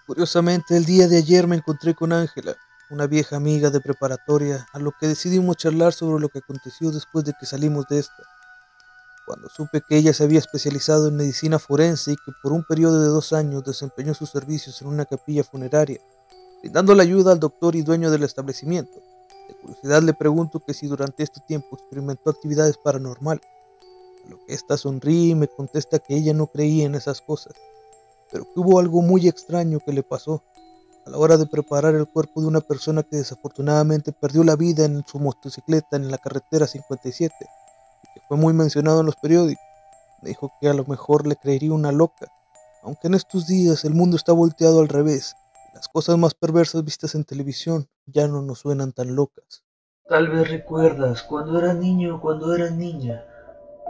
Curiosamente, el día de ayer me encontré con Ángela, una vieja amiga de preparatoria, a lo que decidimos charlar sobre lo que aconteció después de que salimos de esta. Cuando supe que ella se había especializado en medicina forense y que por un periodo de 2 años desempeñó sus servicios en una capilla funeraria, brindando la ayuda al doctor y dueño del establecimiento, de curiosidad le pregunto que si durante este tiempo experimentó actividades paranormales, a lo que ésta sonríe y me contesta que ella no creía en esas cosas, pero que hubo algo muy extraño que le pasó a la hora de preparar el cuerpo de una persona que desafortunadamente perdió la vida en su motocicleta en la carretera 57, que fue muy mencionado en los periódicos. Me dijo que a lo mejor le creería una loca, aunque en estos días el mundo está volteado al revés, y las cosas más perversas vistas en televisión ya no nos suenan tan locas. Tal vez recuerdas cuando eras niño o cuando eras niña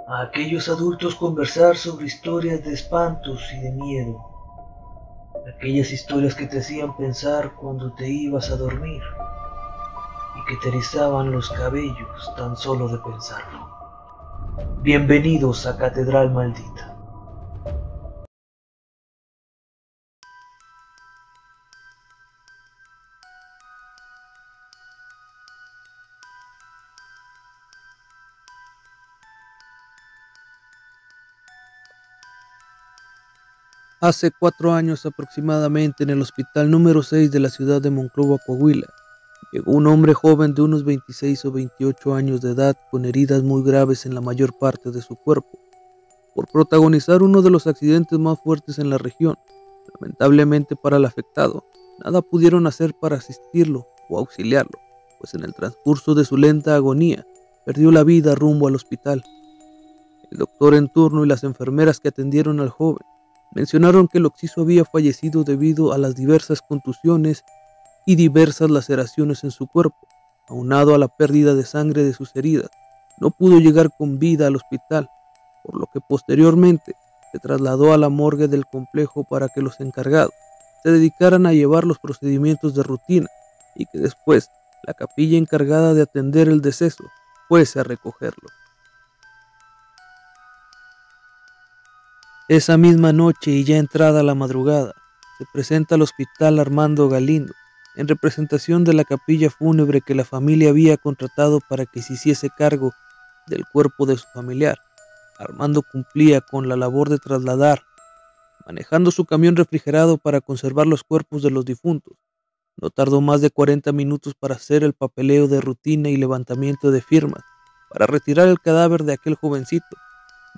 a aquellos adultos conversar sobre historias de espantos y de miedo, aquellas historias que te hacían pensar cuando te ibas a dormir y que te erizaban los cabellos tan solo de pensarlo. Bienvenidos a Catedral Maldita. Hace 4 años aproximadamente, en el hospital número 6 de la ciudad de Monclova, Coahuila, llegó un hombre joven de unos 26 o 28 años de edad con heridas muy graves en la mayor parte de su cuerpo, por protagonizar uno de los accidentes más fuertes en la región. Lamentablemente para el afectado, nada pudieron hacer para asistirlo o auxiliarlo, pues en el transcurso de su lenta agonía, perdió la vida rumbo al hospital. El doctor en turno y las enfermeras que atendieron al joven mencionaron que el occiso había fallecido debido a las diversas contusiones y diversas laceraciones en su cuerpo, aunado a la pérdida de sangre de sus heridas. No pudo llegar con vida al hospital, por lo que posteriormente se trasladó a la morgue del complejo para que los encargados se dedicaran a llevar los procedimientos de rutina y que después la capilla encargada de atender el deceso fuese a recogerlo. Esa misma noche y ya entrada la madrugada, se presenta al hospital Armando Galindo, en representación de la capilla fúnebre que la familia había contratado para que se hiciese cargo del cuerpo de su familiar. Armando cumplía con la labor de trasladar, manejando su camión refrigerado para conservar los cuerpos de los difuntos. No tardó más de 40 minutos para hacer el papeleo de rutina y levantamiento de firmas, para retirar el cadáver de aquel jovencito,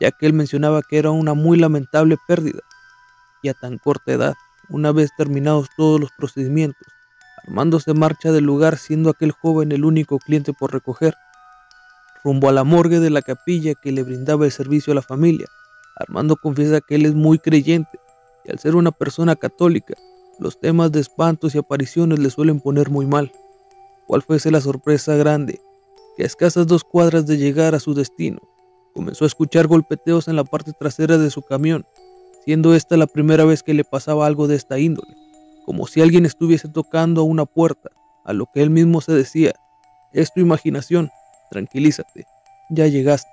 ya que él mencionaba que era una muy lamentable pérdida, y a tan corta edad. Una vez terminados todos los procedimientos, Armando se marcha del lugar, siendo aquel joven el único cliente por recoger. Rumbo a la morgue de la capilla que le brindaba el servicio a la familia, Armando confiesa que él es muy creyente, y al ser una persona católica, los temas de espantos y apariciones le suelen poner muy mal. ¿Cuál fuese la sorpresa grande? Que a escasas 2 cuadras de llegar a su destino, comenzó a escuchar golpeteos en la parte trasera de su camión, siendo esta la primera vez que le pasaba algo de esta índole, como si alguien estuviese tocando a una puerta, a lo que él mismo se decía: es tu imaginación, tranquilízate, ya llegaste.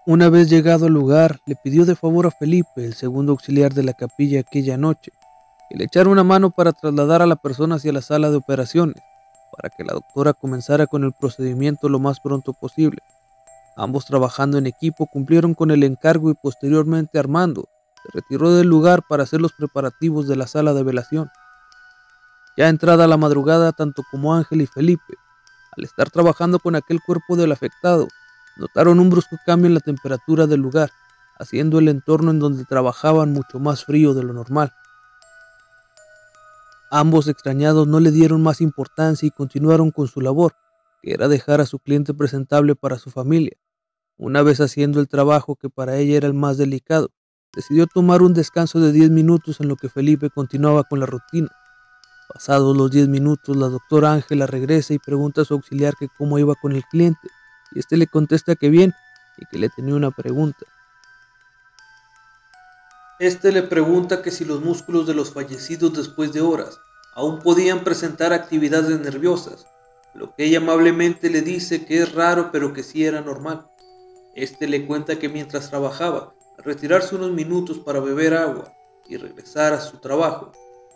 Una vez llegado al lugar, le pidió de favor a Felipe, el segundo auxiliar de la capilla aquella noche, que le echara una mano para trasladar a la persona hacia la sala de operaciones, para que la doctora comenzara con el procedimiento lo más pronto posible. Ambos, trabajando en equipo, cumplieron con el encargo y posteriormente Armando se retiró del lugar para hacer los preparativos de la sala de velación. Ya entrada la madrugada, tanto como Ángel y Felipe, al estar trabajando con aquel cuerpo del afectado, notaron un brusco cambio en la temperatura del lugar, haciendo el entorno en donde trabajaban mucho más frío de lo normal. Ambos, extrañados, no le dieron más importancia y continuaron con su labor, que era dejar a su cliente presentable para su familia. Una vez haciendo el trabajo que para ella era el más delicado, decidió tomar un descanso de 10 minutos en lo que Felipe continuaba con la rutina. Pasados los 10 minutos, la doctora Ángela regresa y pregunta a su auxiliar que cómo iba con el cliente, y este le contesta que bien y que le tenía una pregunta. Este le pregunta que si los músculos de los fallecidos después de horas aún podían presentar actividades nerviosas, lo que ella amablemente le dice que es raro pero que sí era normal. Este le cuenta que mientras trabajaba, al retirarse unos minutos para beber agua y regresar a su trabajo,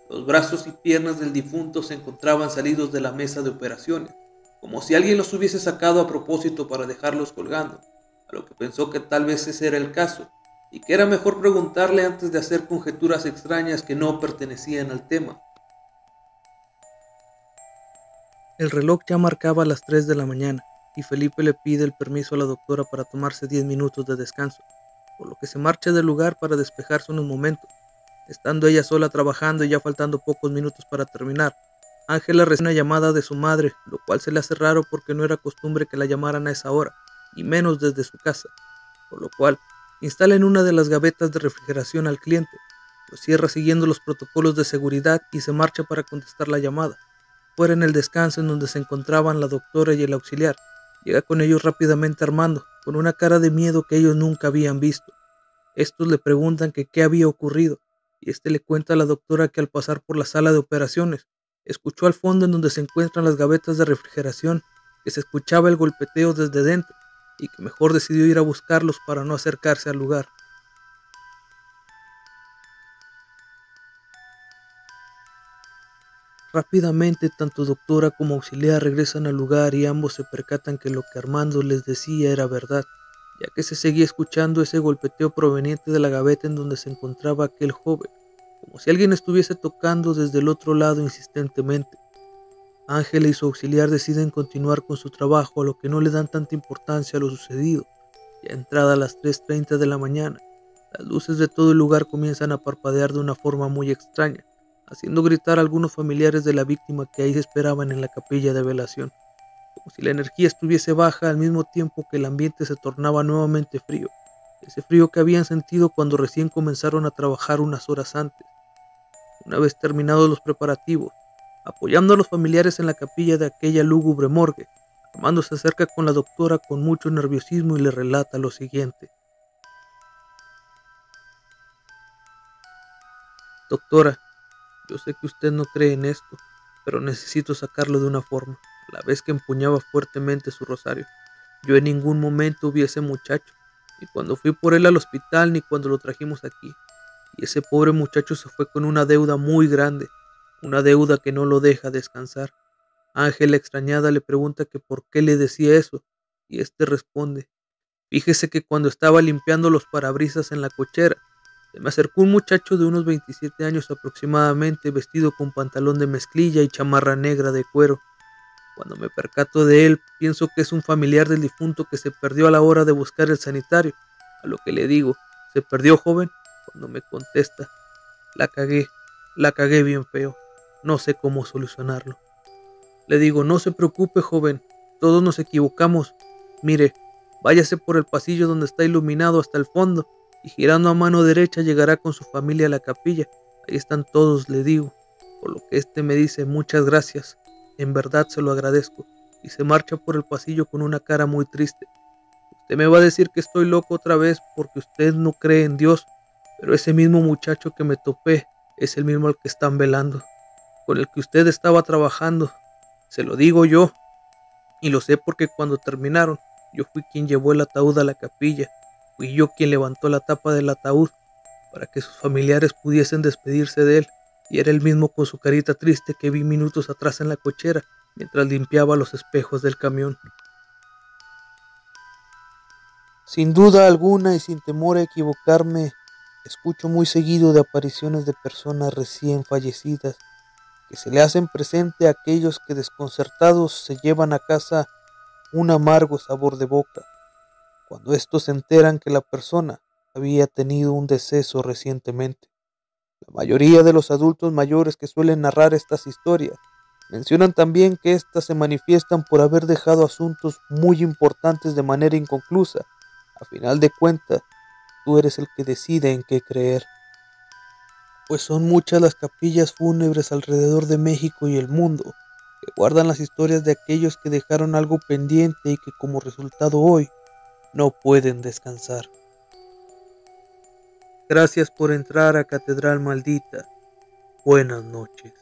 Los brazos y piernas del difunto se encontraban salidos de la mesa de operaciones, como si alguien los hubiese sacado a propósito para dejarlos colgando, a lo que pensó que tal vez ese era el caso, y que era mejor preguntarle antes de hacer conjeturas extrañas que no pertenecían al tema. El reloj ya marcaba las 3 de la mañana, y Felipe le pide el permiso a la doctora para tomarse 10 minutos de descanso, por lo que se marcha del lugar para despejarse unos momentos. Estando ella sola trabajando y ya faltando pocos minutos para terminar, Ángela recibe una llamada de su madre, lo cual se le hace raro porque no era costumbre que la llamaran a esa hora, y menos desde su casa, por lo cual instala en una de las gavetas de refrigeración al cliente, lo cierra siguiendo los protocolos de seguridad y se marcha para contestar la llamada. Fuera en el descanso en donde se encontraban la doctora y el auxiliar, llega con ellos rápidamente Armando, con una cara de miedo que ellos nunca habían visto. Estos le preguntan que qué había ocurrido, y este le cuenta a la doctora que al pasar por la sala de operaciones, escuchó al fondo en donde se encuentran las gavetas de refrigeración que se escuchaba el golpeteo desde dentro, y que mejor decidió ir a buscarlos para no acercarse al lugar. Rápidamente, tanto doctora como auxiliar regresan al lugar y ambos se percatan que lo que Armando les decía era verdad, ya que se seguía escuchando ese golpeteo proveniente de la gaveta en donde se encontraba aquel joven, como si alguien estuviese tocando desde el otro lado insistentemente. Ángela y su auxiliar deciden continuar con su trabajo, a lo que no le dan tanta importancia a lo sucedido. Ya entrada a las 3:30 de la mañana, las luces de todo el lugar comienzan a parpadear de una forma muy extraña, haciendo gritar a algunos familiares de la víctima que ahí esperaban en la capilla de velación, como si la energía estuviese baja al mismo tiempo que el ambiente se tornaba nuevamente frío, ese frío que habían sentido cuando recién comenzaron a trabajar unas horas antes. Una vez terminados los preparativos, apoyando a los familiares en la capilla de aquella lúgubre morgue, Armando se acerca con la doctora con mucho nerviosismo y le relata lo siguiente. Doctora, yo sé que usted no cree en esto, pero necesito sacarlo de una forma. A la vez que empuñaba fuertemente su rosario, yo en ningún momento vi a ese muchacho, ni cuando fui por él al hospital ni cuando lo trajimos aquí. Y ese pobre muchacho se fue con una deuda muy grande, una deuda que no lo deja descansar. Ángela, extrañada, le pregunta que por qué le decía eso, y este responde: fíjese que cuando estaba limpiando los parabrisas en la cochera, se me acercó un muchacho de unos 27 años aproximadamente, vestido con pantalón de mezclilla y chamarra negra de cuero. Cuando me percato de él, pienso que es un familiar del difunto que se perdió a la hora de buscar el sanitario, a lo que le digo: ¿se perdió, joven? Cuando me contesta: la cagué bien feo, no sé cómo solucionarlo. Le digo: no se preocupe, joven, todos nos equivocamos. Mire, váyase por el pasillo donde está iluminado hasta el fondo, y girando a mano derecha llegará con su familia a la capilla. Ahí están todos, le digo. Por lo que este me dice: muchas gracias, en verdad se lo agradezco, y se marcha por el pasillo con una cara muy triste. Usted me va a decir que estoy loco otra vez porque usted no cree en Dios, pero ese mismo muchacho que me topé es el mismo al que están velando, con el que usted estaba trabajando. Se lo digo yo, y lo sé porque cuando terminaron, yo fui quien llevó el ataúd a la capilla. Fui yo quien levantó la tapa del ataúd para que sus familiares pudiesen despedirse de él, y era el mismo con su carita triste que vi minutos atrás en la cochera mientras limpiaba los espejos del camión. Sin duda alguna y sin temor a equivocarme, escucho muy seguido de apariciones de personas recién fallecidas que se le hacen presente a aquellos que desconcertados se llevan a casa un amargo sabor de boca, cuando estos se enteran que la persona había tenido un deceso recientemente. La mayoría de los adultos mayores que suelen narrar estas historias mencionan también que éstas se manifiestan por haber dejado asuntos muy importantes de manera inconclusa. A final de cuentas, tú eres el que decide en qué creer, pues son muchas las capillas fúnebres alrededor de México y el mundo que guardan las historias de aquellos que dejaron algo pendiente y que como resultado hoy no pueden descansar. Gracias por entrar a Catedral Maldita. Buenas noches.